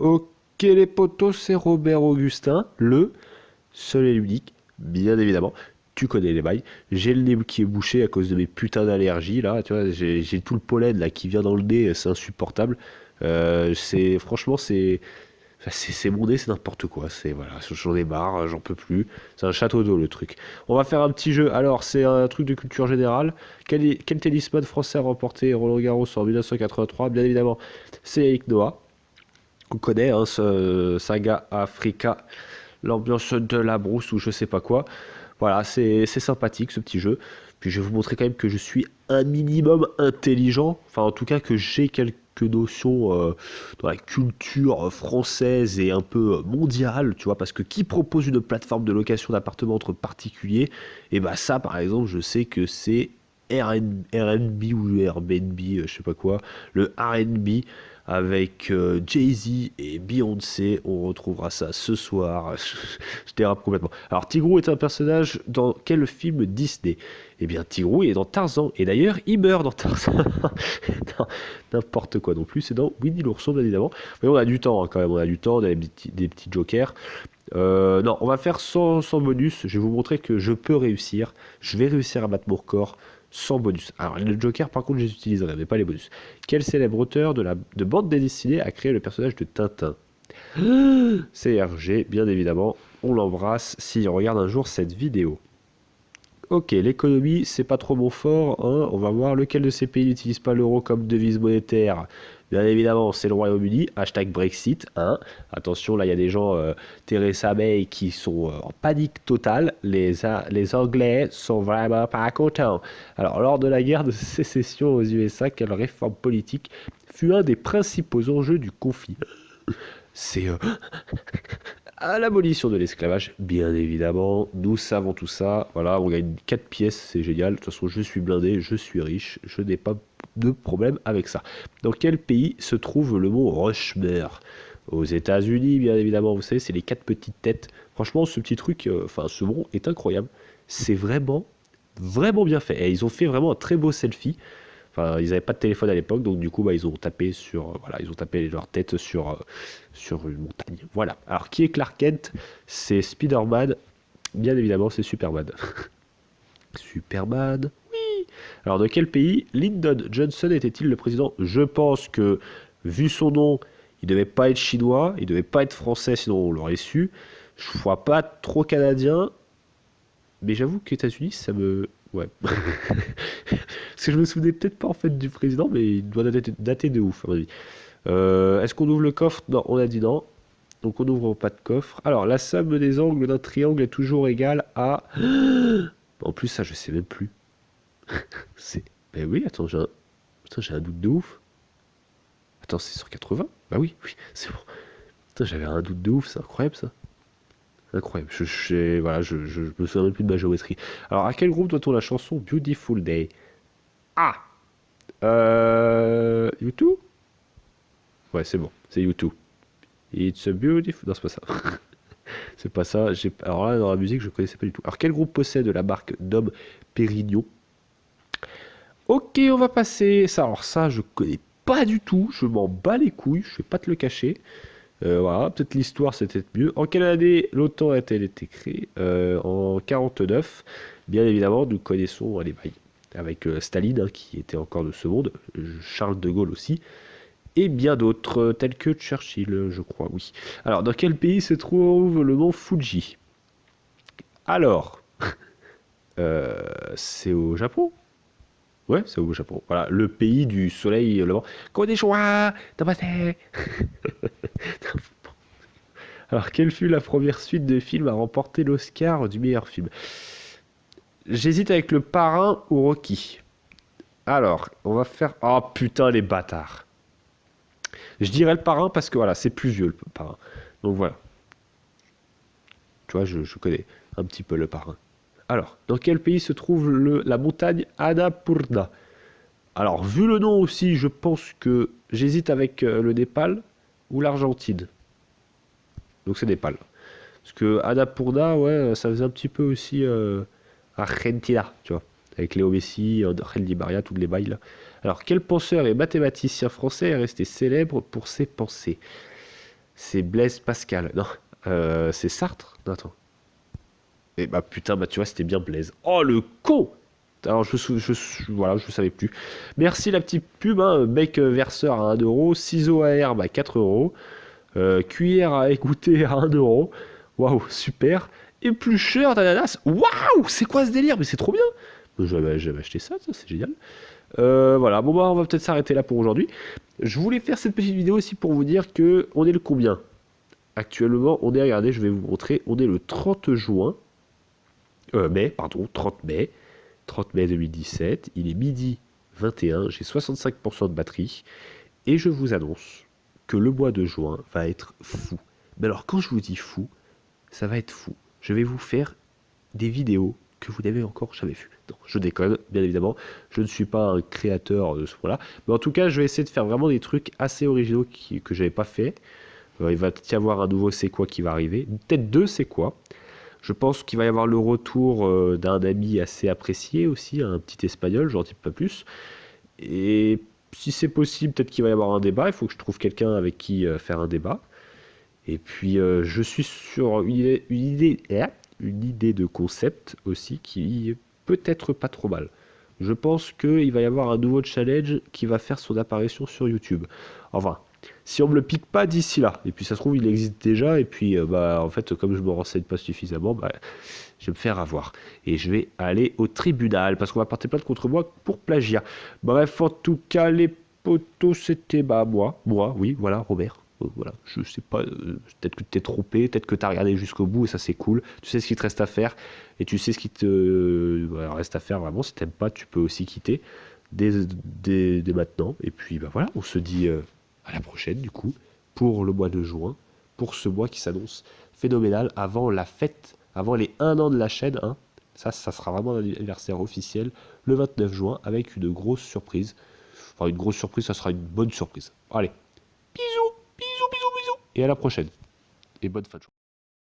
Ok les potos, c'est Robert Augustin, le seul et l'unique, bien évidemment. Tu connais les bails. J'ai le nez qui est bouché à cause de mes putains d'allergies là. Tu vois, j'ai tout le pollen là qui vient dans le nez, c'est insupportable. Franchement, c'est mon nez, c'est n'importe quoi. C'est voilà, j'en ai marre, j'en peux plus. C'est un château d'eau le truc. On va faire un petit jeu. Alors, c'est un truc de culture générale. Quel tennisman français a remporté Roland Garros en 1983? Bien évidemment, c'est Yannick Noah. On connaît, hein, ce Saga Africa, l'ambiance de la brousse ou je sais pas quoi. Voilà, c'est sympathique ce petit jeu. Puis je vais vous montrer quand même que je suis un minimum intelligent. Enfin, en tout cas, que j'ai quelques notions dans la culture française et un peu mondiale, tu vois. Parce que qui propose une plateforme de location d'appartements entre particuliers? Et bah, ça, par exemple, je sais que c'est RNB ou Airbnb, je sais pas quoi. Le RNB avec Jay-Z et Beyoncé. On retrouvera ça ce soir. Je dérape complètement. Alors, Tigrou est un personnage dans quel film Disney? Eh bien, Tigrou est dans Tarzan. Et d'ailleurs, il meurt dans Tarzan. Non, n'importe quoi non plus. C'est dans Winnie l'ourson, bien évidemment. Mais on a du temps, hein, quand même. On a du temps. On a des petits jokers. Non, on va faire sans bonus. Je vais vous montrer que je peux réussir. Je vais réussir à battre mon record sans bonus. Alors, le Joker, par contre, je les utiliserai, mais pas les bonus. Quel célèbre auteur de bande dessinée a créé le personnage de Tintin? CRG, bien évidemment. On l'embrasse s'il regarde un jour cette vidéo. Ok, l'économie, c'est pas trop mon fort, hein. On va voir lequel de ces pays n'utilise pas l'euro comme devise monétaire. Bien évidemment, c'est le Royaume-Uni. Hashtag Brexit, hein. Attention, là, il y a des gens, Theresa May, qui sont en panique totale. Les Anglais sont vraiment pas contents. Alors, lors de la guerre de sécession aux USA, quelle réforme politique fut un des principaux enjeux du conflit? C'est à l'abolition de l'esclavage, bien évidemment. Nous savons tout ça. Voilà, on gagne 4 pièces, c'est génial. De toute façon, je suis blindé, je suis riche, je n'ai pas de problème avec ça. Dans quel pays se trouve le mont Rushmore? Aux États-Unis, bien évidemment. Vous savez, c'est les 4 petites têtes. Franchement, ce petit truc, enfin, ce mont est incroyable. C'est vraiment, vraiment bien fait. Et ils ont fait vraiment un très beau selfie. Enfin, ils n'avaient pas de téléphone à l'époque, donc du coup, bah, ils ont tapé voilà, ils ont tapé leur tête sur une montagne. Voilà. Alors, qui est Clark Kent? C'est Spider-Man. Bien évidemment, c'est Superman. Superman. Oui. Alors, de quel pays Lyndon Johnson était-il le président? Je pense que, vu son nom, il devait pas être chinois, il devait pas être français, sinon on l'aurait su. Je vois pas trop canadien, mais j'avoue que États-Unis, ça me. Ouais. Parce que je me souvenais peut-être pas en fait du président, mais il doit dater de ouf, à mon avis. Est-ce qu'on ouvre le coffre? Non, on a dit non. Donc on n'ouvre pas de coffre. Alors, la somme des angles d'un triangle est toujours égale à. En plus, ça, je sais même plus. C'est. Ben oui, attends, Putain, j'ai un doute de ouf. Attends, c'est sur 80? Bah oui, oui, c'est bon. Putain, j'avais un doute de ouf, c'est incroyable ça. Incroyable. Voilà, je me souviens même plus de ma géométrie. Alors, à quel groupe doit-on la chanson Beautiful Day? Ah! U2? Ouais, c'est bon, c'est U2. It's a beautiful. Non, c'est pas ça. C'est pas ça. Alors là, dans la musique, je connaissais pas du tout. Alors, quel groupe possède la marque Dom Pérignon? Ok, on va passer. Ça, alors ça, je connais pas du tout. Je m'en bats les couilles. Je vais pas te le cacher. Voilà, peut-être l'histoire c'était mieux. En quelle année l'OTAN a-t-elle été créée? En 49. Bien évidemment, nous connaissons les bails. Avec Staline, hein, qui était encore de ce monde. Charles de Gaulle aussi. Et bien d'autres, tels que Churchill, je crois, oui. Alors, dans quel pays se trouve le mont Fuji? Alors, c'est au Japon? Ouais, c'est au Japon. Voilà, le pays du soleil levant. Konnichiwa, Namaste. Alors, quelle fut la première suite de films à remporter l'Oscar du meilleur film? J'hésite avec Le Parrain ou Rocky. Alors, on va faire. Oh putain, les bâtards. Je dirais Le Parrain parce que voilà, c'est plus vieux le Parrain. Donc voilà. Tu vois, je connais un petit peu Le Parrain. Alors, dans quel pays se trouve la montagne Annapurna? Alors, vu le nom aussi, je pense que j'hésite avec le Népal ou l'Argentine. Donc c'est Népal. Parce que Annapurna, ouais, ça faisait un petit peu aussi Argentina, tu vois. Avec Léo Messi, Angel Di Maria, toutes les bails là. Alors, quel penseur et mathématicien français est resté célèbre pour ses pensées? C'est Blaise Pascal. Non, c'est Sartre. Non, attends. Et bah putain, bah tu vois, c'était bien Blaise. Oh le con! Alors voilà, je savais plus. Merci la petite pub, hein. Bec verseur à 1 euro, ciseaux à herbe à 4 euros, cuillère à écouter à 1 euro. Waouh, super. Éplucheur d'ananas. Waouh, c'est quoi ce délire? Mais c'est trop bien. J'avais acheté ça, c'est génial. Voilà, bon bah on va peut-être s'arrêter là pour aujourd'hui. Je voulais faire cette petite vidéo aussi pour vous dire que on est le combien? Actuellement, on est, regardez, je vais vous montrer, on est le 30 juin, mai, pardon, 30 mai. 30 mai 2017, il est midi 21, j'ai 65% de batterie, et je vous annonce que le mois de juin va être fou. Mais alors quand je vous dis fou, ça va être fou. Je vais vous faire des vidéos que vous n'avez encore jamais vues. Non, je déconne, bien évidemment, je ne suis pas un créateur de ce point-là, mais en tout cas, je vais essayer de faire vraiment des trucs assez originaux que j'avais pas fait. Il va y avoir un nouveau C'est quoi qui va arriver, peut-être deux C'est quoi. Je pense qu'il va y avoir le retour d'un ami assez apprécié aussi, un petit espagnol, j'en dis pas plus. Et si c'est possible, peut-être qu'il va y avoir un débat. Il faut que je trouve quelqu'un avec qui faire un débat. Et puis je suis sur une idée de concept aussi qui est peut-être pas trop mal. Je pense qu'il va y avoir un nouveau challenge qui va faire son apparition sur YouTube. Enfin, si on me le pique pas d'ici là, et puis ça se trouve il existe déjà, et puis bah en fait comme je me renseigne pas suffisamment, bah, je vais me faire avoir. Et je vais aller au tribunal, parce qu'on va porter plainte contre moi pour plagiat. Bref, en tout cas, les potos, c'était bah moi, oui, voilà, Robert. Voilà, je sais pas, peut-être que tu t'es trompé, peut-être que tu as regardé jusqu'au bout et ça c'est cool. Tu sais ce qu'il te reste à faire et tu sais ce qui te reste à faire vraiment. Si t'aimes pas, tu peux aussi quitter dès maintenant. Et puis bah voilà, on se dit à la prochaine du coup pour le mois de juin, pour ce mois qui s'annonce phénoménal avant la fête, avant les 1 an de la chaîne. Hein. Ça sera vraiment l'anniversaire officiel le 29 juin avec une grosse surprise. Enfin une grosse surprise, ça sera une bonne surprise. Allez, bisous, bisous, bisous, bisous. Et à la prochaine. Et bonne fin de journée.